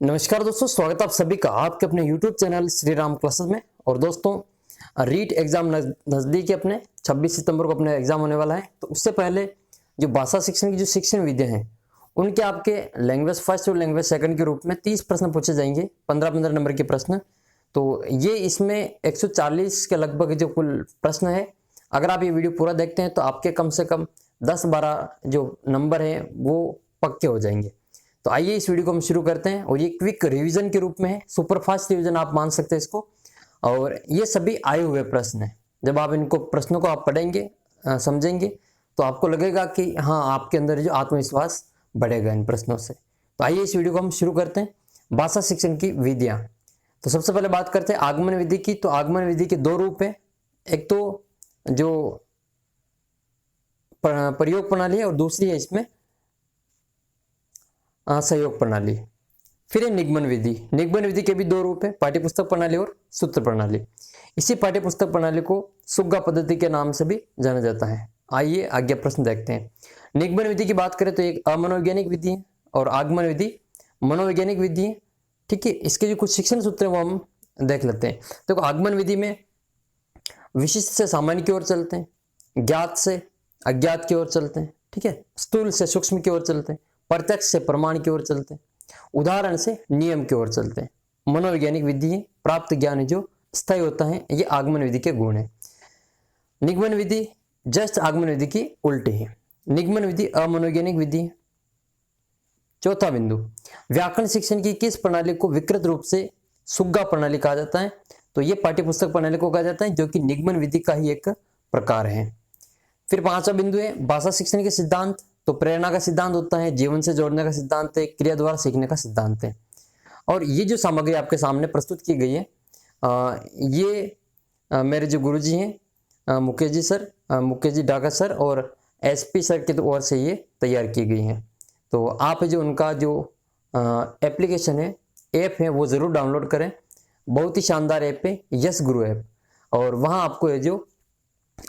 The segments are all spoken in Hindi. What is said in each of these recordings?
नमस्कार दोस्तों, स्वागत है आप सभी का आपके अपने YouTube channel Shri Ram classes में। और दोस्तों, रीट एग्जाम नज़दीक है, अपने 26 सितंबर को अपने एग्जाम होने वाला है। तो उससे पहले जो भाषा शिक्षण की जो शिक्षण विधियां हैं उनके आपके लैंग्वेज फर्स्ट और लैंग्वेज सेकंड के रूप में 30 प्रश्न पूछे जाएंगे, 15-15 नंबर के प्रश्न। तो ये इसमें 140 के लगभग जो कुल प्रश्न है। अगर आप ये वीडियो पूरा देखते हैं तो आपके कम से कम 10-12 जो नंबर हैं वो पक्के हो जाएंगे। तो आइए इस वीडियो को हम शुरू करते हैं। और ये क्विक रिवीजन के रूप में है, सुपर फास्ट रिवीजन आप मान सकते हैं इसको। और ये सभी आए हुए प्रश्न हैं। जब आप इनको प्रश्नों को आप पढ़ेंगे, समझेंगे, तो आपको लगेगा कि हाँ, आपके अंदर जो आत्मविश्वास बढ़ेगा इन प्रश्नों से। तो आइए इस वीडियो को हम शुरू करते हैं। भाषा शिक्षण की विधियां। तो सबसे पहले बात करते हैं आगमन विधि की। तो आगमन विधि के दो रूप हैं। एक तो जो प्रयोग प्रणाली है और दूसरी है इसमें सहयोग प्रणाली। फिर है निगमन विधि। निगमन विधि के भी दो रूप है, पाठ्यपुस्तक प्रणाली और सूत्र प्रणाली। इसी पाठ्यपुस्तक प्रणाली को सुग्गा पद्धति के नाम से भी जाना जाता है। आइए आगे प्रश्न देखते हैं। निगमन विधि की बात करें तो एक अमनोवैज्ञानिक विधि है और आगमन विधि मनोवैज्ञानिक विधि है। ठीक है, इसके जो कुछ शिक्षण सूत्र है वो हम देख लेते हैं। तो आगमन विधि में विशिष्ट से सामान्य की ओर चलते हैं, ज्ञात से अज्ञात की ओर चलते हैं, ठीक है, स्थूल से सूक्ष्म की ओर चलते हैं, प्रत्यक्ष से प्रमाण की ओर चलते हैं, उदाहरण से नियम की ओर चलते हैं। मनोवैज्ञानिक विधि है, प्राप्त ज्ञान जो स्थायी होता है, ये आगमन विधि के गुण है। निगमन विधि जस्ट आगमन विधि की उल्टी है। निगमन विधि अमनोवैज्ञानिक विधि है। चौथा बिंदु, व्याकरण शिक्षण की किस प्रणाली को विकृत रूप से सुग्गा प्रणाली कहा जाता है? तो ये पाठ्यपुस्तक प्रणाली को कहा जाता है, जो कि निगमन विधि का ही एक प्रकार है। फिर पांचवा बिंदु है भाषा शिक्षण के सिद्धांत। तो प्रेरणा का सिद्धांत होता है, जीवन से जोड़ने का सिद्धांत है, क्रिया द्वारा सीखने का सिद्धांत है। और ये जो सामग्री आपके सामने प्रस्तुत की गई है, ये मेरे जो गुरुजी हैं मुकेश जी सर, मुकेश जी डागा सर और एसपी सर की ओर से ये तैयार की गई हैं। तो आप जो उनका जो एप्लीकेशन है, ऐप है, वो ज़रूर डाउनलोड करें। बहुत ही शानदार ऐप है, यस गुरु ऐप। और वहाँ आपको ये जो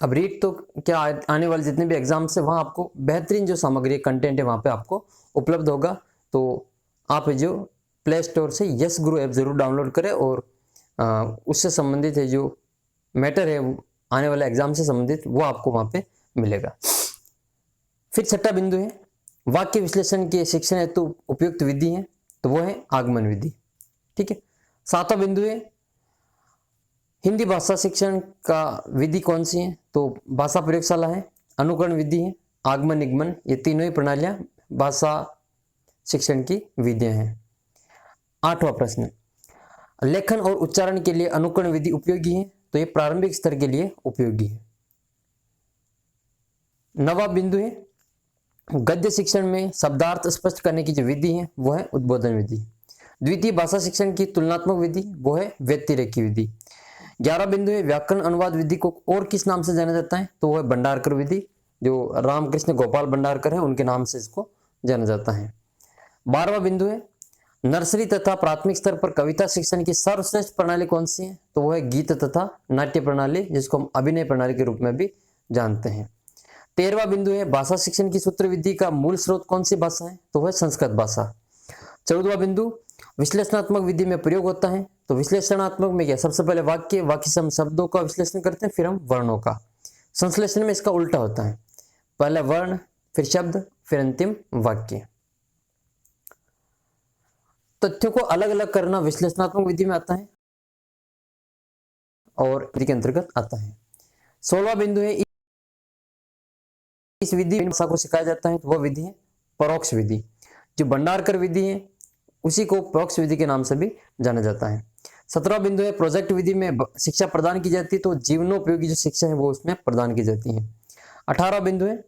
अब रीट तो क्या आने वाले जितने भी एग्जाम्स है वहाँ आपको बेहतरीन जो सामग्री कंटेंट है वहाँ पे आपको उपलब्ध होगा। तो आप जो प्ले स्टोर से यस गुरु ऐप ज़रूर डाउनलोड करें और उससे संबंधित है जो मैटर है आने वाले एग्जाम से संबंधित वो आपको वहाँ पे मिलेगा। फिर छठा बिंदु है वाक्य विश्लेषण के शिक्षण हेतु उपयुक्त विधि है, तो वो है आगमन विधि। ठीक है। सातवां बिंदु है हिंदी भाषा शिक्षण का विधि कौन सी है? तो भाषा प्रयोगशाला है, अनुकरण विधि है, आगमन निगमन, ये तीनों ही प्रणालियां भाषा शिक्षण की विधियां हैं। आठवां प्रश्न, लेखन और उच्चारण के लिए अनुकरण विधि उपयोगी है? तो ये प्रारंभिक स्तर के लिए उपयोगी है। नवा बिंदु है गद्य शिक्षण में शब्दार्थ स्पष्ट करने की जो विधि है वो है उद्बोधन विधि। द्वितीय भाषा शिक्षण की तुलनात्मक विधि वो है व्यतिरेकी विधि। 11 बिंदु है व्याकरण अनुवाद विधि को और किस नाम से जाना जाता है? तो वह है भंडारकर विधि, जो रामकृष्ण गोपाल भंडारकर है उनके नाम से इसको जाना जाता है। 12वां बिंदु है नर्सरी तथा प्राथमिक स्तर पर कविता शिक्षण की सर्वश्रेष्ठ प्रणाली कौन सी है? तो वह है गीत तथा नाट्य प्रणाली, जिसको हम अभिनय प्रणाली के रूप में भी जानते हैं। 13वां बिंदु है भाषा शिक्षण की सूत्र विधि का मूल स्रोत कौन सी भाषा है? तो वह संस्कृत भाषा। 14वां बिंदु विश्लेषणात्मक विधि में प्रयोग होता है। तो विश्लेषणात्मक में क्या, सबसे पहले वाक्य से हम शब्दों का विश्लेषण करते हैं, फिर हम वर्णों का। संश्लेषण में इसका उल्टा होता है, पहले वर्ण, फिर शब्द, फिर अंतिम वाक्य। तथ्यों को अलग अलग करना विश्लेषणात्मक विधि में आता है और विधि के अंतर्गत आता है। 16वां बिंदु है इस विधि भाषा को सिखाया जाता है, तो वह विधि है परोक्ष विधि। जो भंडारकर विधि है उसी को परोक्ष विधि के नाम से भी जाना जाता है। 17वां बिंदु है प्रोजेक्ट विधि में शिक्षा प्रदान की जाती है, तो जीवनोपयोगी जो शिक्षा है वो उसमें प्रदान की जाती है। 18वां बिंदु है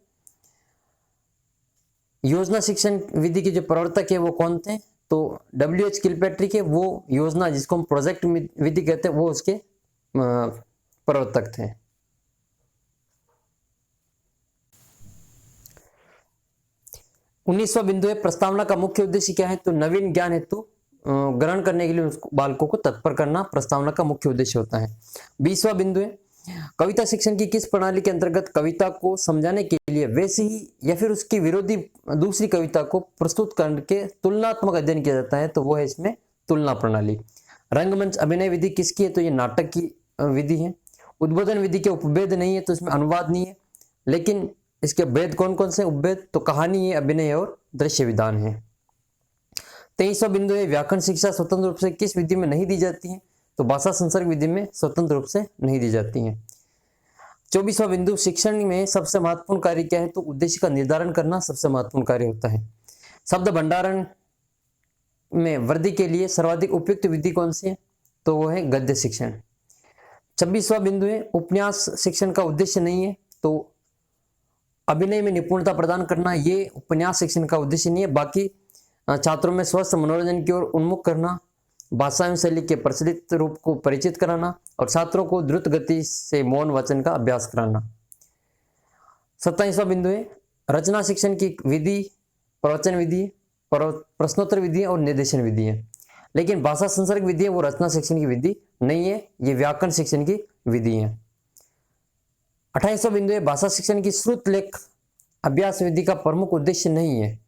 योजना शिक्षण विधि के जो प्रवर्तक है वो कौन थे? तो WH किलपैट्रिक है, वो योजना जिसको हम प्रोजेक्ट विधि कहते हैं वो उसके प्रवर्तक थे। 19वां बिंदु है प्रस्तावना का मुख्य उद्देश्य क्या है? तो नवीन ज्ञान हेतु ग्रहण करने के लिए उसको बालकों को तत्पर करना प्रस्तावना का मुख्य उद्देश्य होता है। 20वां बिंदु है कविता शिक्षण की किस प्रणाली के अंतर्गत कविता को समझाने के लिए वैसी ही या फिर उसकी विरोधी दूसरी कविता को प्रस्तुत करके तुलनात्मक अध्ययन किया जाता है, तो वो है इसमें तुलना प्रणाली। रंगमंच अभिनय विधि किसकी है, तो ये नाटक की विधि है। उद्बोधन विधि के उपभेद नहीं है, तो इसमें अनुवाद नहीं है, लेकिन इसके भेद कौन कौन से उपभेद, तो कहानी है, अभिनय है और दृश्य विधान है। 23वां बिंदु है व्याकरण शिक्षा स्वतंत्र रूप से किस विधि में नहीं दी जाती है, तो भाषा संसर्ग विधि में स्वतंत्र रूप से नहीं दी जाती है। 24वां बिंदु शिक्षण में सबसे महत्वपूर्ण कार्य क्या है, तो उद्देश्य का निर्धारण करना सबसे महत्वपूर्ण कार्य होता है। शब्द भंडारण में वृद्धि के लिए सर्वाधिक उपयुक्त विधि कौन सी है, तो वो है गद्य शिक्षण। 26वां बिंदु है उपन्यास शिक्षण का उद्देश्य नहीं है, तो अभिनय में निपुणता प्रदान करना ये उपन्यास शिक्षण का उद्देश्य नहीं है, बाकी छात्रों में स्वस्थ मनोरंजन की ओर उन्मुख करना, भाषा एवं शैली के प्रचलित रूप को परिचित कराना और छात्रों को द्रुत गति से मौन वाचन का अभ्यास कराना। 27वां बिंदु है रचना शिक्षण की विधि प्रवचन विधि, प्रश्नोत्तर विधि और निर्देशन विधि है, लेकिन भाषा संसर्ग विधि है वो रचना शिक्षण की विधि नहीं है, ये व्याकरण शिक्षण की विधि है। 28वां बिंदु है भाषा शिक्षण की श्रुत लेख अभ्यास विधि का प्रमुख उद्देश्य नहीं है,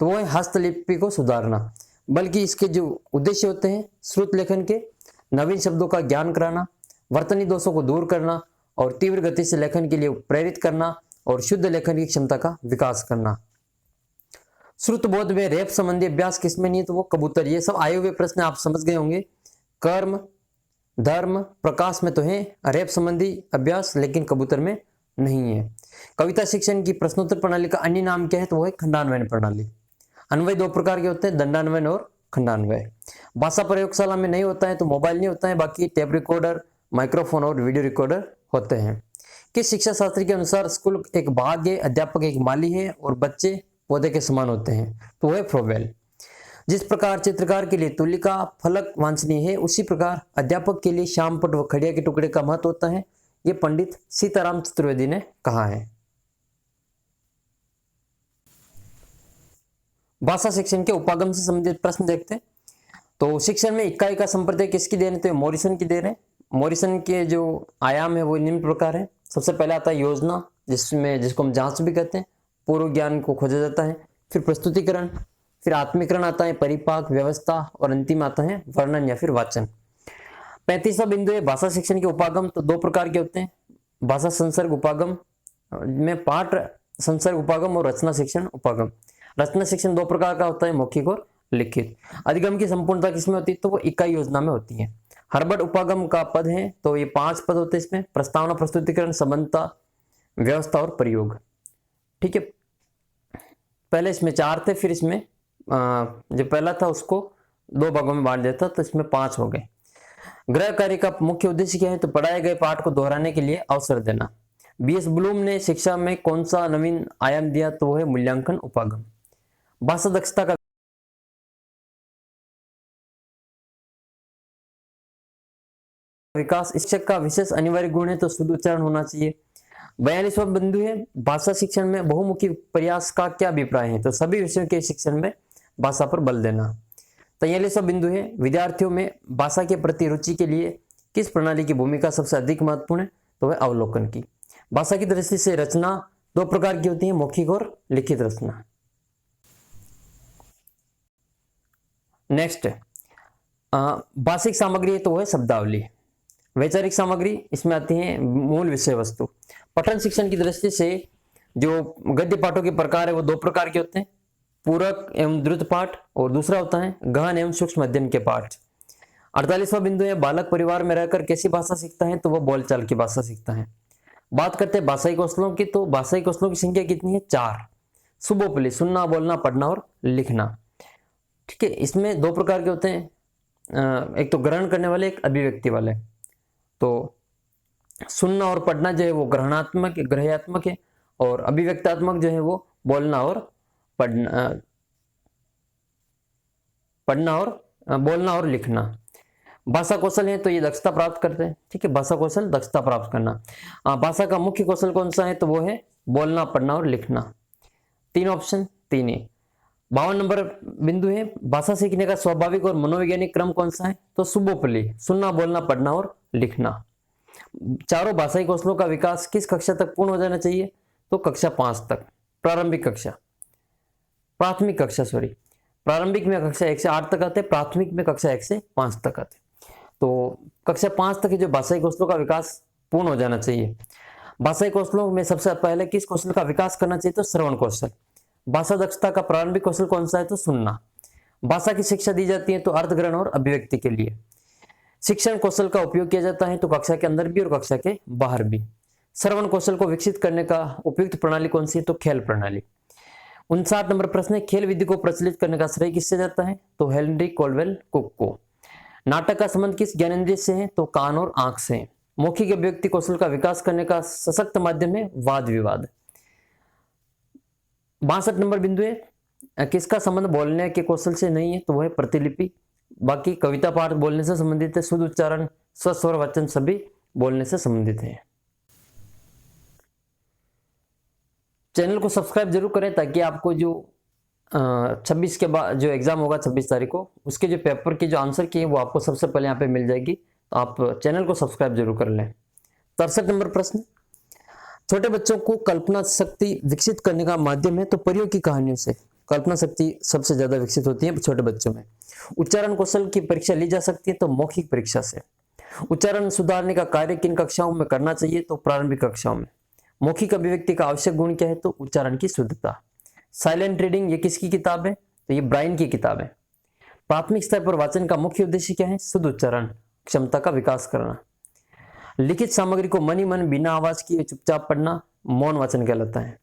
तो वो है हस्तलिपि को सुधारना, बल्कि इसके जो उद्देश्य होते हैं श्रुत लेखन के नवीन शब्दों का ज्ञान कराना, वर्तनी दोषों को दूर करना और तीव्र गति से लेखन के लिए प्रेरित करना और शुद्ध लेखन की क्षमता का विकास करना। श्रुत बोध में रेप संबंधी अभ्यास किसमें नहीं है, तो वो कबूतर। ये सब आए हुए प्रश्न आप समझ गए होंगे। कर्म धर्म प्रकाश में तो है रेप संबंधी अभ्यास, लेकिन कबूतर में नहीं है। कविता शिक्षण की प्रश्नोत्तर प्रणाली का अन्य नाम क्या है, तो वो है खंडान्वयन प्रणाली। अन्वय दो प्रकार के होते हैं, दंडान्वयन और खंडान्वय। भाषा प्रयोगशाला में नहीं होता है, तो मोबाइल नहीं होता है, बाकी टेप रिकॉर्डर, माइक्रोफोन और वीडियो रिकॉर्डर होते हैं। किस शिक्षा शास्त्र के अनुसार स्कूल एक बाग है, अध्यापक एक माली है और बच्चे पौधे के समान होते हैं, तो वह फ्रोबेल। जिस प्रकार चित्रकार के लिए तुलिका फलक वांछनीय है, उसी प्रकार अध्यापक के लिए श्यामपट व खड़िया के टुकड़े का महत्व होता है, ये पंडित सीताराम चतुर्वेदी ने कहा है। भाषा शिक्षण के उपागम से संबंधित प्रश्न देखते हैं। तो शिक्षण में इकाई का संप्रदाय किसकी देन है, तो मॉरिसन की देन है। मॉरिसन के जो आयाम है वो निम्न प्रकार है। सबसे पहले आता है योजना, जिसको हम जांच भी कहते हैं, पूर्व ज्ञान को खोजा जाता है। फिर प्रस्तुतिकरण, फिर आत्मीकरण आता है, परिपाक, व्यवस्था और अंतिम आता है वर्णन या फिर वाचन। 35वां बिंदु है भाषा शिक्षण के उपागम। तो दो प्रकार के होते हैं, भाषा संसर्ग उपागम में पाठ संसर्ग उपागम और रचना शिक्षण उपागम। रचना शिक्षण दो प्रकार का होता है, मौखिक और लिखित। अधिगम की संपूर्णता किसमें होती है, तो वो इकाई योजना में होती है। हर्बर्ट उपागम का पद है, तो ये 5 पद होते हैं इसमें, प्रस्तावना, प्रस्तुतिकरण, संबंधता, व्यवस्था और प्रयोग। ठीक है, पहले इसमें 4 थे, फिर इसमें जो पहला था उसको 2 भागों में बांट देता, तो इसमें 5 हो गए। गृह कार्य का मुख्य उद्देश्य क्या है, तो पढ़ाए गए पाठ को दोहराने के लिए अवसर देना। बीएस ब्लूम ने शिक्षा में कौन सा नवीन आयाम दिया, तो वो है मूल्यांकन उपागम। भाषा दक्षता का विकास शिक्षक का विशेष अनिवार्य गुण है, तो शुद्ध उच्चारण होना चाहिए। 42वां बिंदु है भाषा शिक्षण में बहुमुखी प्रयास का क्या अभिप्राय है, तो सभी विषयों के शिक्षण में भाषा पर बल देना। 43वां बिंदु है विद्यार्थियों में भाषा के प्रति रुचि के लिए किस प्रणाली की भूमिका सबसे अधिक महत्वपूर्ण है, तो वह अवलोकन की। भाषा की दृष्टि से रचना 2 प्रकार की होती है, मौखिक और लिखित रचना। नेक्स्ट भाषिक सामग्री है, तो वह शब्दावली। वैचारिक सामग्री इसमें आती है मूल विषय वस्तु। पठन शिक्षण की दृष्टि से जो गद्य पाठों के प्रकार है वो 2 प्रकार के होते हैं, पूरक एवं द्रुत पाठ, और दूसरा होता है गहन एवं सूक्ष्म अध्ययन के पाठ। 48वां बिंदु है बालक परिवार में रहकर कैसी भाषा सीखता है, तो वह बोलचाल की भाषा सीखता है। बात करते हैं भाषाई कौशलों की, तो भाषाई कौशलों की संख्या कितनी है, 4। सुबोपली, सुनना, बोलना, पढ़ना और लिखना। ठीक है, इसमें 2 प्रकार के होते हैं, एक तो ग्रहण करने वाले, एक अभिव्यक्ति वाले। तो सुनना और पढ़ना जो है वो ग्रहणात्मक ग्रहयात्मक है, और अभिव्यक्तात्मक जो है वो बोलना और पढ़ना और बोलना और लिखना। भाषा कौशल है तो ये दक्षता प्राप्त करते हैं। ठीक है, भाषा कौशल दक्षता प्राप्त करना। भाषा का मुख्य कौशल कौन सा है, तो वो है बोलना, पढ़ना और लिखना। 3 ऑप्शन 3 है। 52 नंबर बिंदु है भाषा सीखने का स्वाभाविक और मनोवैज्ञानिक क्रम कौन सा है, तो सुबोपली, सुनना, बोलना, पढ़ना और लिखना। चारों भाषाई कौशलों का विकास किस कक्षा तक पूर्ण हो जाना चाहिए? तो कक्षा 5 तक, प्रारंभिक कक्षा, प्राथमिक कक्षा सॉरी, प्रारंभिक में कक्षा 1 से 8 तक आते, प्राथमिक में कक्षा 1 से 5 तक आते। तो कक्षा 5 तक जो भाषाई कौशलों का विकास पूर्ण हो जाना चाहिए। भाषाई कौशलों में सबसे पहले किस कौशल का विकास करना चाहिए? तो श्रवण कौशल। भाषा दक्षता का प्रारंभिक कौशल कौन सा है? तो सुनना। भाषा की शिक्षा दी जाती है तो अर्थग्रहण और अभिव्यक्ति के लिए। शिक्षण कौशल का उपयोग किया जाता है तो कक्षा के अंदर भी और कक्षा के बाहर भी। श्रवण कौशल को विकसित करने का उपयुक्त प्रणाली कौन सी है? तो खेल प्रणाली। 59 नंबर प्रश्न है, खेल विधि को प्रचलित करने का श्रेय किससे जाता है? तो हेनरी कोलवेल कुक को। नाटक का संबंध किस ज्ञानेंद्रिय से है? तो कान और आंख से है। मौखिक अभिव्यक्ति कौशल का विकास करने का सशक्त माध्यम है वाद विवाद। 62 नंबर बिंदु है, किसका संबंध बोलने के कौशल से नहीं है? तो वह है प्रतिलिपि। बाकी कविता पाठ बोलने से संबंधित है, शुद्ध उच्चारण, स्वर वचन सभी बोलने से संबंधित है। चैनल को सब्सक्राइब जरूर करें ताकि आपको जो 26 के बाद जो एग्जाम होगा 26 तारीख को, उसके जो पेपर के जो आंसर की है वो आपको सबसे पहले यहाँ पे मिल जाएगी। तो आप चैनल को सब्सक्राइब जरूर कर लें। 63 नंबर प्रश्न, छोटे बच्चों को कल्पना शक्ति विकसित करने का माध्यम है? तो परियों की कहानियों से कल्पना शक्ति सबसे ज्यादा विकसित होती है छोटे बच्चों में। उच्चारण कौशल की परीक्षा ली जा सकती है तो मौखिक परीक्षा से। उच्चारण सुधारने का कार्य किन कक्षाओं में करना चाहिए? तो प्रारंभिक कक्षाओं में। मौखिक अभिव्यक्ति का आवश्यक गुण क्या है? तो उच्चारण की शुद्धता। साइलेंट रीडिंग ये किसकी किताब है? तो ये ब्राइन की किताब है। प्राथमिक स्तर पर वाचन का मुख्य उद्देश्य क्या है? शुद्ध उच्चारण क्षमता का विकास करना। लिखित सामग्री को मन ही मन बिना आवाज किए चुपचाप पढ़ना मौन वाचन कहलाता है।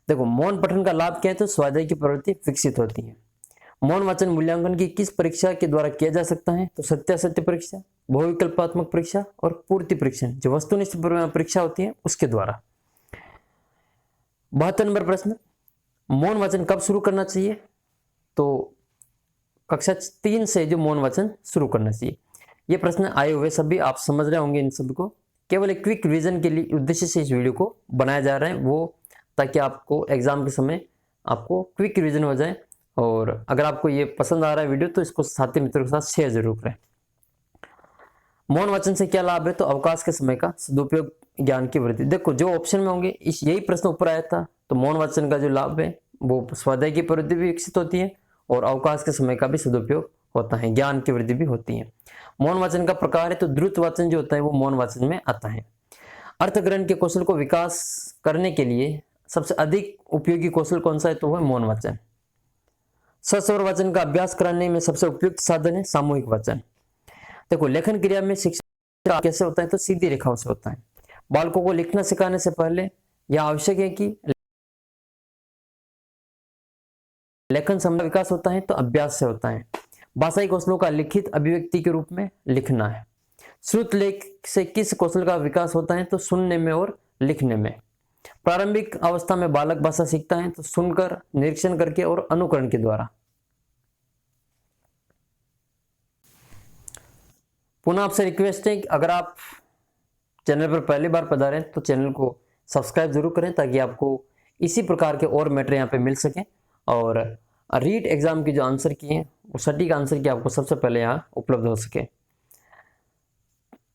देखो, मौन पठन का लाभ क्या है? तो स्वाध्याय की प्रवृत्ति विकसित होती है। मौन वाचन मूल्यांकन की किस परीक्षा के द्वारा किया जा सकता है? तो सत्यासत्य परीक्षा, बहुविकल्पात्मक परीक्षा और पूर्ति परीक्षण, जो वस्तुनिष्ठ परीक्षा होती है उसके द्वारा। 72 नंबर प्रश्न, मौन वाचन कब शुरू करना चाहिए? तो कक्षा 3 से जो मौन वाचन शुरू करना चाहिए। ये प्रश्न आए हुए सभी आप समझ रहे होंगे इन सब को। केवल एक क्विक रिवीजन के लिए उद्देश्य से इस वीडियो को बनाया जा रहा है, वो ताकि आपको एग्जाम के समय आपको क्विक रिवीजन हो जाए। और अगर आपको ये पसंद आ रहा है वीडियो तो इसको साथी मित्रों के साथ शेयर जरूर करें। मौन वाचन से क्या लाभ है? तो अवकाश के समय का सदुपयोग, ज्ञान की वृद्धि। देखो, जो ऑप्शन में होंगे इस यही प्रश्न ऊपर आया था। तो मौन वाचन का जो लाभ है वो स्वाध्याय की प्रवृत्ति भी विकसित होती है और अवकाश के समय का भी सदुपयोग होता है, ज्ञान की वृद्धि भी होती है। मौन वाचन का प्रकार है तो द्रुत वाचन जो होता है वो मौन वाचन में आता है। अर्थग्रहण के कौशल को विकास करने के लिए सबसे अधिक उपयोगी कौशल कौन सा है? तो वह मौन वाचन। सस्वर वाचन का अभ्यास कराने में सबसे उपयुक्त साधन है सामूहिक वाचन। देखो, लेखन क्रिया में शिक्षा कैसे होता है? तो सीधी रेखाओं से होता है। बालकों को लिखना सिखाने से पहले यह आवश्यक है कि लेखन संबंधी विकास होता है तो अभ्यास से होता है। भाषाई कौशलों का लिखित अभिव्यक्ति के रूप में लिखना है। श्रुत लेख से किस कौशल का विकास होता है? तो सुनने में और लिखने में। प्रारंभिक अवस्था में बालक भाषा सीखता है तो सुनकर, निरीक्षण करके और अनुकरण के द्वारा। पुनः आपसे रिक्वेस्ट है कि अगर आप चैनल पर पहली बार पधारे हैं तो चैनल को सब्सक्राइब जरूर करें ताकि आपको इसी प्रकार के और मैटर यहाँ पे मिल सके। और रीट एग्जाम की जो आंसर की है वो सटीक आंसर की आपको सबसे पहले यहाँ उपलब्ध हो सके।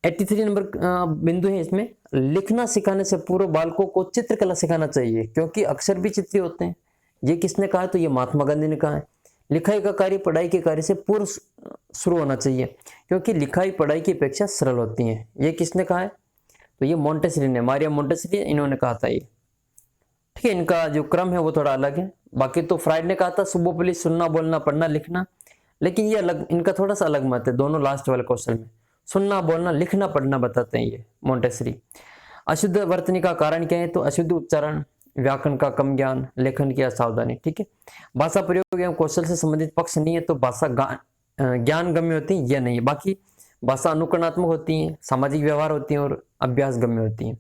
83 नंबर बिंदु है इसमें, लिखना सिखाने से पूर्व बालकों को चित्रकला सिखाना चाहिए क्योंकि अक्षर भी चित्र होते हैं। ये किसने कहा है? तो ये महात्मा गांधी ने कहा है। लिखाई का कार्य पढ़ाई के कार्य से पूर्व शुरू होना चाहिए क्योंकि लिखाई पढ़ाई की अपेक्षा सरल होती है। ये किसने कहा है? तो ये मोंटेसरी ने, मारिया मोंटेसरी, इन्होंने कहा था ये। ठीक है, इनका जो क्रम है वो थोड़ा अलग है। बाकी तो फ्राइड ने कहा था सुबोपली, सुनना, बोलना, पढ़ना, लिखना, लेकिन ये अलग, इनका थोड़ा सा अलग मत है। दोनों लास्ट वाले क्वेश्चन में सुनना, बोलना, लिखना, पढ़ना बताते हैं ये मोंटेसरी। अशुद्ध वर्तनी का कारण क्या है? तो अशुद्ध उच्चारण, व्याकरण का कम ज्ञान, लेखन की असावधानी। ठीक है, भाषा प्रयोग एवं कौशल से संबंधित पक्ष नहीं है तो भाषा ज्ञान गम्य होती है, यह नहीं है। बाकी भाषा अनुकरणात्मक होती है, सामाजिक व्यवहार होती है और अभ्यास गम्य होती है।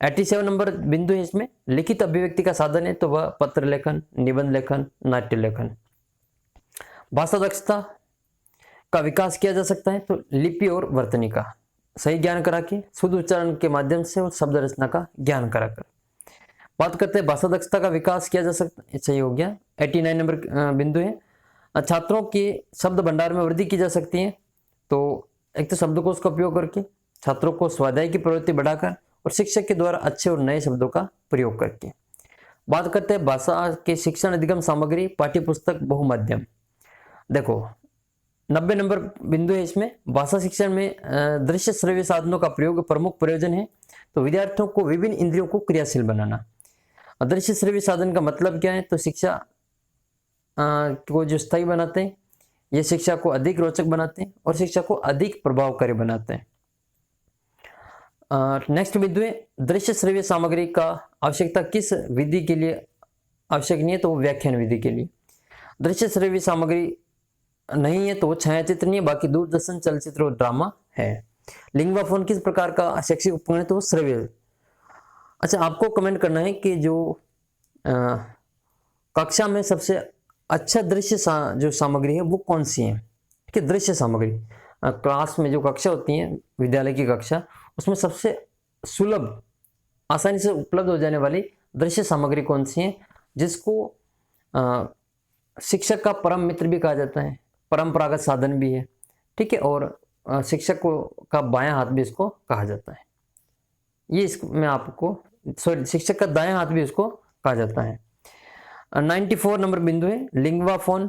87 नंबर बिंदु है इसमें, लिखित अभिव्यक्ति का साधन है तो वह पत्र लेखन, निबंध लेखन, नाट्य लेखन। भाषा दक्षता का विकास किया जा सकता है तो लिपि और वर्तनी का सही ज्ञान करा के, शुद्ध उच्चारण के माध्यम से और शब्द रचना का ज्ञान कराकर। बात करते हैं भाषा दक्षता का विकास किया जा सकता है, सही हो गया। 89 नंबर बिंदु है, छात्रों के शब्द भंडार में वृद्धि की जा सकती है तो एक तो शब्दकोश का उपयोग करके, छात्रों को स्वाध्याय की प्रवृत्ति बढ़ाकर और शिक्षक के द्वारा अच्छे और नए शब्दों का प्रयोग करके। बात करते हैं भाषा के शिक्षण अधिगम सामग्री पाठ्य पुस्तक बहुमाध्यम। देखो 90 नंबर बिंदु है इसमें। भाषा शिक्षण में दृश्य श्रव्य साधनों का प्रयोग प्रमुख प्रयोजन है। तो विद्यार्थियों को विभिन्न इंद्रियों को क्रियाशील बनाना। दृश्य श्रव्य साधन का मतलब क्या है? तो शिक्षा को जो स्थायी बनाते हैं, ये शिक्षा को अधिक रोचक बनाते हैं और शिक्षा को अधिक प्रभावकारी बनाते हैं। नेक्स्ट बिंदु है दृश्य श्रव्य सामग्री का आवश्यकता किस विधि के लिए आवश्यक नहीं है? तो वो व्याख्यान विधि के लिए। दृश्य श्रव्य सामग्री नहीं है तो वो छायाचित्र नहीं है, बाकी दूरदर्शन, चलचित्र और ड्रामा है। लिंगवा फोन किस प्रकार का शैक्षिक उपकरण है? तो वो श्रव्य। अच्छा, आपको कमेंट करना है कि जो कक्षा में सबसे अच्छा दृश्य जो सामग्री है वो कौन सी है। ठीक है, दृश्य सामग्री क्लास में जो कक्षा होती है, विद्यालय की कक्षा, उसमें सबसे सुलभ, आसानी से उपलब्ध हो जाने वाली दृश्य सामग्री कौन सी है, जिसको शिक्षक का परम मित्र भी कहा जाता है, परंपरागत साधन भी है। ठीक है, और शिक्षक को का बायां हाथ भी इसको कहा जाता है। ये इसमें आपको शिक्षक का दायां हाथ भी इसको कहा जाता है। 94 नंबर बिंदु है लिंगवा फोन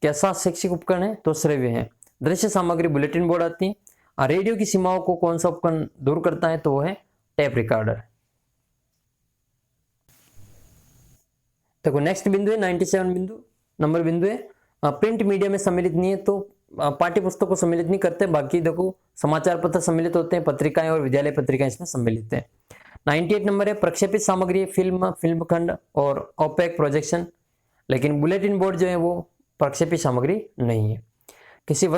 कैसा शैक्षिक उपकरण है? तो श्रव्य है। दृश्य सामग्री बुलेटिन बोर्ड आती है। रेडियो की सीमाओं को कौन सा उपकरण दूर करता है? तो वो है टेप रिकॉर्डर। देखो नेक्स्ट बिंदु है 97 नंबर बिंदु है प्रिंट मीडिया में सम्मिलित नहीं है। तो पाठ्य पुस्तक को सम्मिलित नहीं करते, बाकी देखो समाचार पत्र सम्मिलित होते हैं, पत्रिकाएं और विद्यालय पत्रिकाएं इसमें सम्मिलित है। 98 नंबर है प्रक्षेपित सामग्री, फिल्म खंड और ओपेक प्रोजेक्शन, लेकिन बुलेटिन बोर्ड जो है वो प्रक्षेपित सामग्री नहीं है। किसी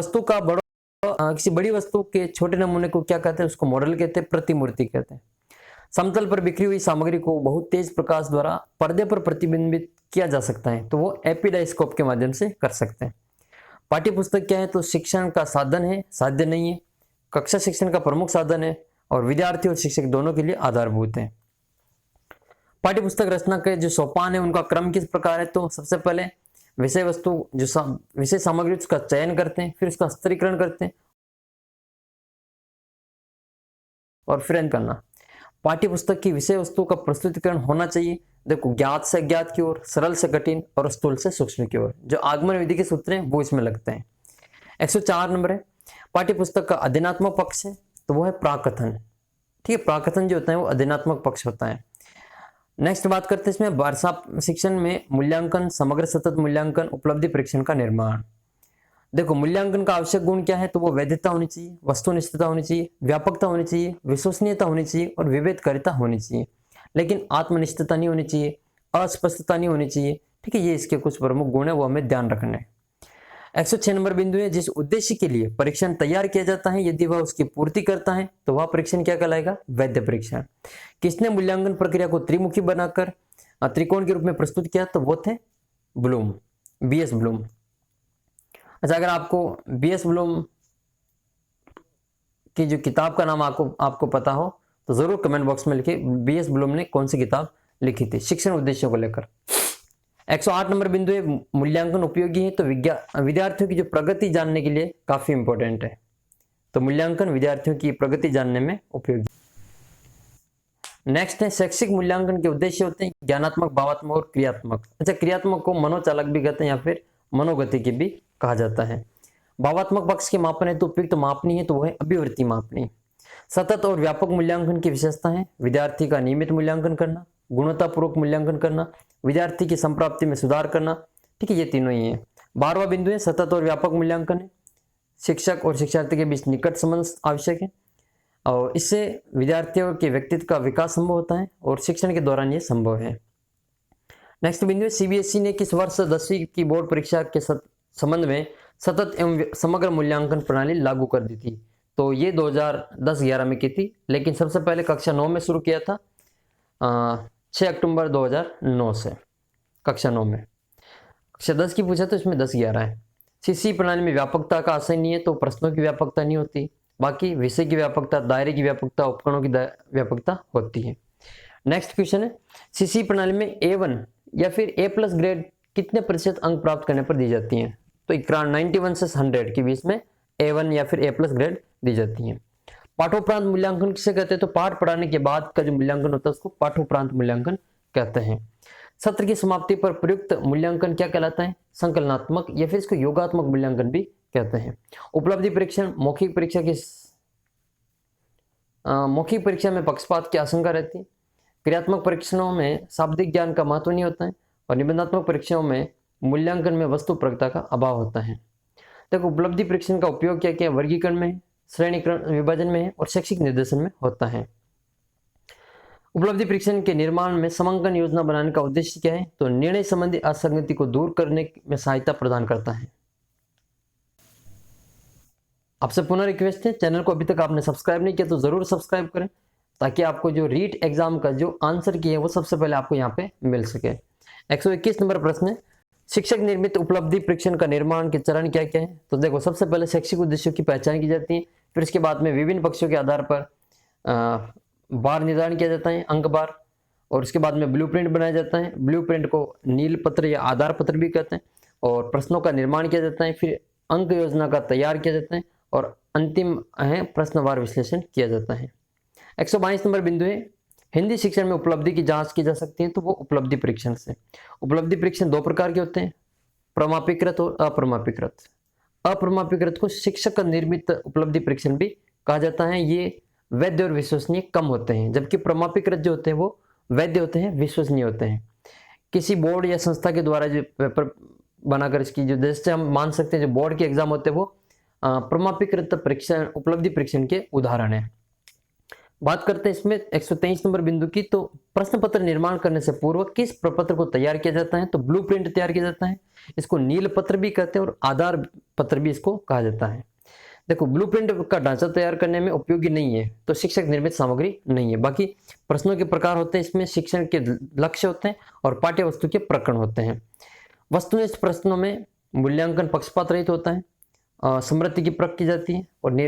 बड़ी वस्तु के छोटे नमूने को क्या कहते हैं? उसको मॉडल कहते हैं, प्रतिमूर्ति कहते हैं। समतल पर बिखरी हुई सामग्री को बहुत तेज प्रकाश द्वारा पर्दे पर प्रतिबिंबित किया जा सकता है, तो वो एपिडाइस्कोप के माध्यम से कर सकते हैं। पाठ्य पुस्तक क्या है? तो शिक्षण का साधन है, साध्य नहीं है। कक्षा शिक्षण का प्रमुख साधन है और विद्यार्थी और शिक्षक दोनों के लिए आधारभूत है। पाठ्य पुस्तक रचना के जो सोपान है उनका क्रम किस प्रकार है? तो सबसे पहले विषय वस्तु जो विषय सामग्री उसका चयन करते हैं, फिर उसका स्तरीकरण करते हैं और फिर अंत करना। पाठ्य पुस्तक की विषय वस्तु का प्रस्तुतिकरण होना चाहिए। देखो ज्ञात से अज्ञात की ओर, सरल से कठिन और स्थूल से सूक्ष्म की ओर। जो आगमन विधि के सूत्र हैं वो इसमें लगते हैं। 104 नंबर है पाठ्य पुस्तक का अध्ययनात्मक पक्ष है, तो वो है प्राकथन। ठीक है, प्राकथन जो होता है वो अध्ययनात्मक पक्ष होता है। नेक्स्ट बात करते हैं इसमें भाषा शिक्षण में मूल्यांकन, समग्र सतत मूल्यांकन, उपलब्धि परीक्षण का निर्माण। देखो मूल्यांकन का आवश्यक गुण क्या है? तो वो वैधता होनी चाहिए, वस्तुनिष्ठता होनी चाहिए, व्यापकता होनी चाहिए, विश्वसनीयता होनी चाहिए और विभेदकारिता होनी चाहिए, लेकिन आत्मनिष्ठता नहीं होनी चाहिए, अस्पष्टता नहीं होनी चाहिए। ठीक है, ये इसके कुछ प्रमुख गुण है, वो हमें ध्यान रखना है। 106 नंबर बिंदु है जिस उद्देश्य के लिए परीक्षण तैयार किया जाता है यदि वह उसकी पूर्ति करता है तो वह परीक्षण क्या कहलाएगा? वैध परीक्षण। किसने मूल्यांकन प्रक्रिया को त्रिमुखी बनाकर त्रिकोण के रूप में प्रस्तुत किया? तो वो थे ब्लूम, बीएस ब्लूम। अच्छा, अगर आपको बीएस ब्लूम की जो किताब का नाम आपको पता हो तो जरूर कमेंट बॉक्स में लिखिए बीएस ब्लूम ने कौन सी किताब लिखी थी शिक्षण उद्देश्यों को लेकर। 108 नंबर बिंदु है मूल्यांकन उपयोगी है, तो विद्यार्थियों की जो प्रगति जानने के लिए काफी इंपॉर्टेंट है। तो मूल्यांकन विद्यार्थियों की प्रगति जानने में उपयोगी। नेक्स्ट है शैक्षिक मूल्यांकन के उद्देश्य होते हैं ज्ञानात्मक, भावात्मक और क्रियात्मक। अच्छा, क्रियात्मक को मनोचालक भी कहते हैं या फिर मनोगति की भी कहा जाता है। भावात्मक पक्ष के मापन है तो उपयुक्त मापनी है, तो वह है अभिवृत्ति मापनी। सतत और व्यापक मूल्यांकन की विशेषता है विद्यार्थी का नियमित मूल्यांकन करना, गुणवत्तापूर्वक मूल्यांकन करना, विद्यार्थी की संप्राप्ति में सुधार करना। ठीक है, ये तीनों ही है। 12वां बिंदु है सतत और व्यापक मूल्यांकन है, शिक्षक और शिक्षार्थी के बीच निकट संबंध आवश्यक है और इससे विद्यार्थियों के व्यक्तित्व का विकास संभव होता है और शिक्षण के दौरान ये संभव है। नेक्स्ट बिंदु है सीबीएसई ने किस वर्ष 10वीं की बोर्ड परीक्षा के संबंध में सतत एवं समग्र मूल्यांकन प्रणाली लागू कर दी थी? तो ये 2010-11 में की थी, लेकिन सबसे पहले कक्षा 9 में शुरू किया था 6 अक्टूबर 2009 से कक्षा 9 में। कक्षा 10 की पूछा तो इसमें 10-11 है। सीसी प्रणाली में व्यापकता का आशय नहीं है, तो प्रश्नों की व्यापकता नहीं होती, बाकी विषय की व्यापकता, दायरे की व्यापकता, उपकरणों की व्यापकता होती है। नेक्स्ट क्वेश्चन है सीसी प्रणाली में A1 या फिर A+ ग्रेड कितने प्रतिशत अंक प्राप्त करने पर दी जाती हैं? तो 91 से 100 के बीच में A1 या फिर A+ ग्रेड दी जाती हैं। पाठोपरांत मूल्यांकन किसे कहते हैं? तो पाठ पढ़ाने के बाद का जो मूल्यांकन होता है उसको पाठोपरांत मूल्यांकन कहते हैं। सत्र की समाप्ति पर प्रयुक्त मूल्यांकन क्या कहलाता है? संकलनात्मक या फिर इसको योगात्मक मूल्यांकन भी कहते हैं। उपलब्धि परीक्षण मौखिक परीक्षा में पक्षपात की आशंका रहती है। क्रियात्मक परीक्षणों में शाब्दिक ज्ञान का महत्व नहीं होता है और निबंधात्मक परीक्षाओं में मूल्यांकन में वस्तुपरकता का अभाव होता है। देखो उपलब्धि परीक्षण का उपयोग क्या क्या वर्गीकरण में, श्रेणीकरण विभाजन में है और शैक्षिक निर्देशन में होता है। उपलब्धि परीक्षण के निर्माण में समांकन योजना बनाने का उद्देश्य क्या है? तो निर्णय संबंधी असंगति को दूर करने में सहायता प्रदान करता है। आपसे पुनः रिक्वेस्ट है, चैनल को अभी तक आपने सब्सक्राइब नहीं किया तो जरूर सब्सक्राइब करें ताकि आपको जो रीट एग्जाम का जो आंसर की है वो सबसे पहले आपको यहाँ पे मिल सके। 121 नंबर प्रश्न है, शिक्षक निर्मित उपलब्धि परीक्षण का निर्माण के चरण क्या क्या है? तो देखो सबसे पहले शैक्षिक उद्देश्यों की पहचान की जाती है, फिर इसके बाद में विभिन्न पक्षों के आधार पर बार निर्धारण किया जाता है, अंक बार, और उसके बाद में ब्लूप्रिंट बनाया जाता है। ब्लूप्रिंट को नील पत्र या आधार पत्र भी कहते हैं, और प्रश्नों का निर्माण किया जाता है, फिर अंक योजना का तैयार किया जाता है और अंतिम है प्रश्नवार विश्लेषण किया जाता है। 122 नंबर बिंदु है, हिंदी शिक्षण में उपलब्धि की जांच की जा सकती है, तो वो उपलब्धि परीक्षण से। उपलब्धि परीक्षण दो प्रकार के होते हैं, प्रमापीकृत और अप्रमापीकृत। अप्रमापीकृत को शिक्षक का निर्मित उपलब्धि परीक्षण भी कहा जाता है। ये वैध और विश्वसनीय कम होते हैं, जबकि प्रमापीकृत जो होते हैं वो वैध होते हैं, विश्वसनीय होते हैं। किसी बोर्ड या संस्था के द्वारा जो पेपर बनाकर इसकी जो, जैसे हम मान सकते हैं जो बोर्ड के एग्जाम होते हैं वो प्रमापीकृत परीक्षण उपलब्धि परीक्षण के उदाहरण है। बात करते हैं इसमें 123 नंबर बिंदु की, तो प्रश्न पत्र निर्माण करने से पूर्व किस प्रपत्र को तैयार किया जाता है? तो ब्लूप्रिंट तैयार किया जाता है। इसको नील पत्र भी कहते हैं और आधार पत्र भी इसको कहा जाता है। देखो ब्लूप्रिंट का ढांचा तैयार करने में उपयोगी नहीं है, तो शिक्षक निर्मित सामग्री नहीं है। बाकी प्रश्नों के प्रकार होते हैं, इसमें शिक्षण के लक्ष्य होते हैं और पाठ्य वस्तु के प्रकरण होते हैं। वस्तुनिष्ठ प्रश्नों में मूल्यांकन पक्षपात रहित होता है, समृद्धि की परख की जाती है और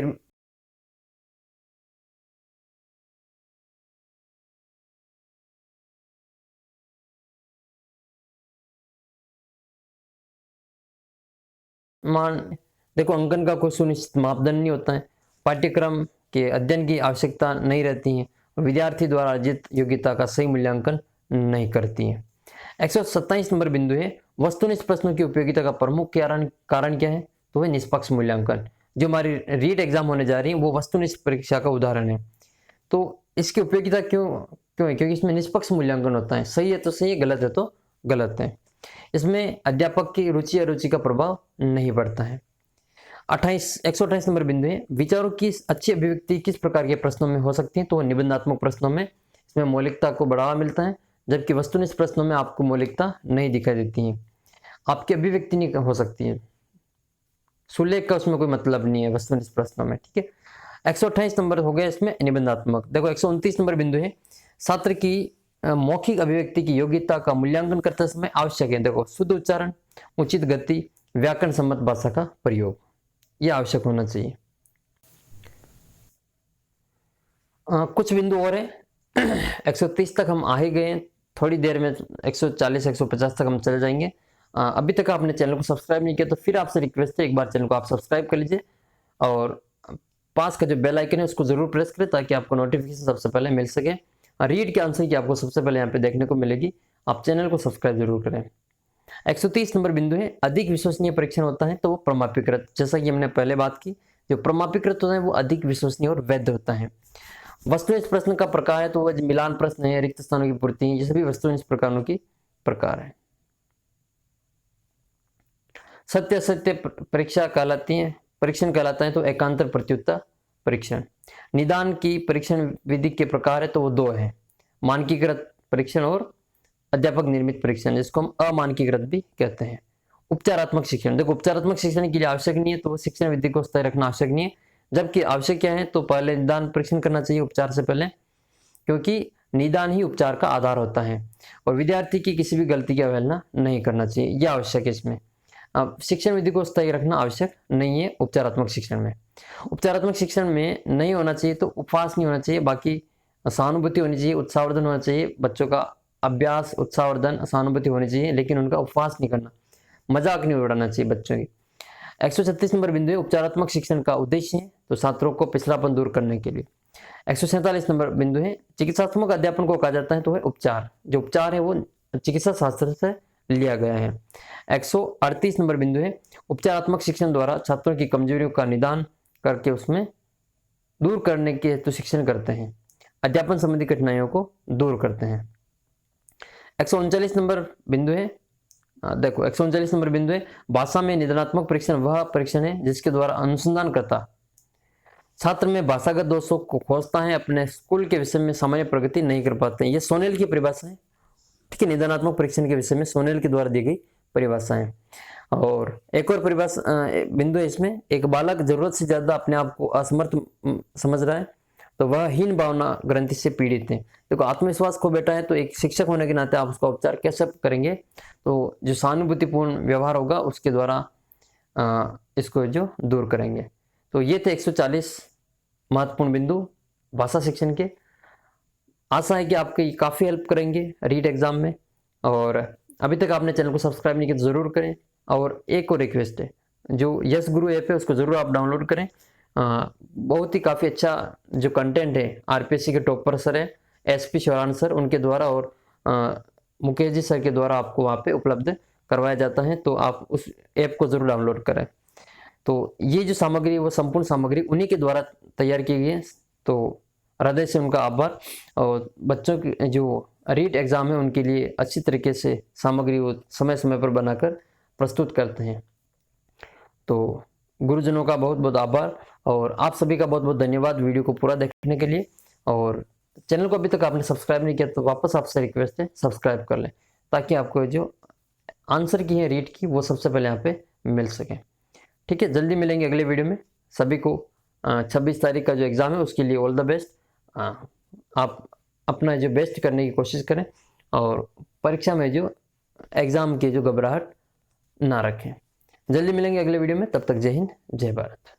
देखो अंकन का कोई सुनिश्चित मापदंड नहीं होता है, पाठ्यक्रम के अध्ययन की आवश्यकता नहीं रहती है और विद्यार्थी द्वारा अर्जित योग्यता का सही मूल्यांकन नहीं करती है। 127 नंबर बिंदु है, वस्तुनिष्ठ प्रश्नों की उपयोगिता का प्रमुख कारण क्या है? तो वह निष्पक्ष मूल्यांकन। जो हमारी रीट एग्जाम होने जा रही है वो वस्तुनिष्ठ परीक्षा का उदाहरण है। तो इसकी उपयोगिता क्यों है? क्योंकि इसमें निष्पक्ष मूल्यांकन होता है, सही है तो सही है, गलत है तो गलत है। इसमें अध्यापक की रुचि अरुचि का प्रभाव नहीं पड़ता है। 128 नंबर बिंदु है, विचारों की अच्छी अभिव्यक्ति किस प्रकार के प्रश्नों में हो सकती है? तो निबंधात्मक प्रश्नों में। इसमें मौलिकता को बढ़ावा मिलता है, जबकि वस्तुनिष्ठ प्रश्नों में आपको मौलिकता नहीं दिखाई देती है, आपकी अभिव्यक्ति नहीं हो सकती है, सुलेख का उसमें कोई मतलब नहीं है वस्तुनिष्ठ प्रश्नों में। ठीक है, 128 नंबर हो गया इसमें निबंधात्मक। देखो 129 नंबर बिंदु है, छात्र की मौखिक अभिव्यक्ति की योग्यता का मूल्यांकन करते समय आवश्यक है। देखो शुद्ध उच्चारण, उचित गति, व्याकरण सम्मत भाषा का प्रयोग, यह आवश्यक होना चाहिए। कुछ बिंदु और है 130 तक हम आ ही गए, थोड़ी देर में 140 150 तक हम चले जाएंगे। अभी तक आपने चैनल को सब्सक्राइब नहीं किया तो फिर आपसे रिक्वेस्ट है, एक बार चैनल को आप सब्सक्राइब कर लीजिए और पास का जो बेल आइकन है उसको जरूर प्रेस करें ताकि आपको नोटिफिकेशन सबसे पहले मिल सके। रीड के आंसर की आपको सबसे पहले यहाँ पे देखने को मिलेगी, आप चैनल को सब्सक्राइब जरूर करें। 130 नंबर बिंदु है, अधिक विश्वसनीय परीक्षण होता है तो वो प्रमापीकृत। जैसा कि हमने पहले बात की, जो प्रमापीकृत होता है वो अधिक विश्वसनीय और वैध होता है। वस्तुनिष्ठ प्रश्न का प्रकार है तो वह मिलान प्रश्न है, रिक्त स्थानों की पूर्ति, ये सभी वस्तुनिष्ठ प्रकारों की प्रकार है। सत्य असत्य परीक्षा कहलाती है, परीक्षण कहलाता है तो एकांतर प्रत्युत्तर परीक्षण। निदान की परीक्षण विधि के प्रकार है तो वो दो है, मानकीकृत परीक्षण और अध्यापक निर्मित परीक्षण, जिसको हम अमानकीकृत भी कहते हैं। उपचारात्मक शिक्षण, देखो उपचारात्मक शिक्षण के लिए आवश्यक नहीं है तो वो शिक्षण विधि को स्थायी रखना आवश्यक नहीं है, जबकि आवश्यक क्या है तो पहले निदान परीक्षण करना चाहिए उपचार से पहले, क्योंकि निदान ही उपचार का आधार होता है और विद्यार्थी की किसी भी गलती की अवहेलना नहीं करना चाहिए, यह आवश्यक है इसमें। अब शिक्षण विधि को स्थायी रखना आवश्यक नहीं है उपचारात्मक शिक्षण में। उपचारात्मक शिक्षण में नहीं होना चाहिए तो उपवास नहीं होना चाहिए, बाकी सहानुभूति होनी चाहिए, उत्साहवर्धन होना चाहिए, बच्चों का अभ्यास, उत्साहवर्धन, सहानुभूति होनी चाहिए, लेकिन उनका उपवास नहीं करना, मजाक नहीं उड़ाना चाहिए बच्चों की। 136 नंबर बिंदु है, उपचारात्मक शिक्षण का उद्देश्य है तो छात्रों को पिछड़ापन दूर करने के लिए। 147 नंबर बिंदु है, चिकित्सात्मक अध्यापन को कहा जाता है तो है उपचार। जो उपचार है वो चिकित्सा शास्त्र से लिया गया है। 138 नंबर बिंदु है, उपचारात्मक शिक्षण द्वारा छात्रों की कमजोरियों का निदान करके उसमें दूर करने के हेतु शिक्षण करते हैं, अध्यापन संबंधी कठिनाइयों को दूर करते हैं। 139 नंबर बिंदु है, देखो 139 नंबर बिंदु है, भाषा में निदानात्मक परीक्षण वह परीक्षण है जिसके द्वारा अनुसंधानकर्ता छात्र में भाषागत दोषों को खोजता है, अपने स्कूल के विषय में सामान्य प्रगति नहीं कर पाते हैं। ये सोनेल की परिभाषा है, ठीक है, निदानात्मक परीक्षण के विषय में सोनेल के द्वारा दी गई परिभाषा है। और एक और परिभाषा बिंदु है इसमें, एक बालक जरूरत से ज्यादा अपने आप को असमर्थ समझ रहा है तो वह हीन भावना ग्रंथि से पीड़ित है। देखो आत्मविश्वास खो बैठा है तो एक शिक्षक होने के नाते आप उसका उपचार कैसे करेंगे, तो जो सहानुभूतिपूर्ण व्यवहार होगा उसके द्वारा इसको जो दूर करेंगे। तो ये थे 140 महत्वपूर्ण बिंदु भाषा शिक्षण के। आशा है कि आपकी काफ़ी हेल्प करेंगे रीट एग्जाम में। और अभी तक आपने चैनल को सब्सक्राइब नहीं किया तो ज़रूर करें। और एक और रिक्वेस्ट है, जो यस गुरु ऐप है उसको ज़रूर आप डाउनलोड करें। बहुत ही काफ़ी अच्छा जो कंटेंट है आरपीएससी के टॉपर सर है एसपी शौरान सर, उनके द्वारा और मुकेश जी सर के द्वारा आपको वहाँ पे उपलब्ध करवाया जाता है, तो आप उस ऐप को ज़रूर डाउनलोड करें। तो ये जो सामग्री है वो संपूर्ण सामग्री उन्हीं के द्वारा तैयार की गई है, तो हृदय से उनका आभार। और बच्चों की जो रीट एग्ज़ाम है उनके लिए अच्छी तरीके से सामग्री वो समय समय पर बनाकर प्रस्तुत करते हैं। तो गुरुजनों का बहुत बहुत आभार और आप सभी का बहुत बहुत धन्यवाद वीडियो को पूरा देखने के लिए। और चैनल को अभी तक आपने सब्सक्राइब नहीं किया तो वापस आपसे रिक्वेस्ट है सब्सक्राइब कर लें, ताकि आपको जो आंसर की है रीट की वो सबसे पहले यहाँ पे मिल सके। ठीक है, जल्दी मिलेंगे अगले वीडियो में। सभी को 26 तारीख का जो एग्ज़ाम है उसके लिए ऑल द बेस्ट। आप अपना जो बेस्ट करने की कोशिश करें और परीक्षा में जो एग्ज़ाम की जो घबराहट ना रखें। जल्दी मिलेंगे अगले वीडियो में, तब तक जय हिंद जय भारत।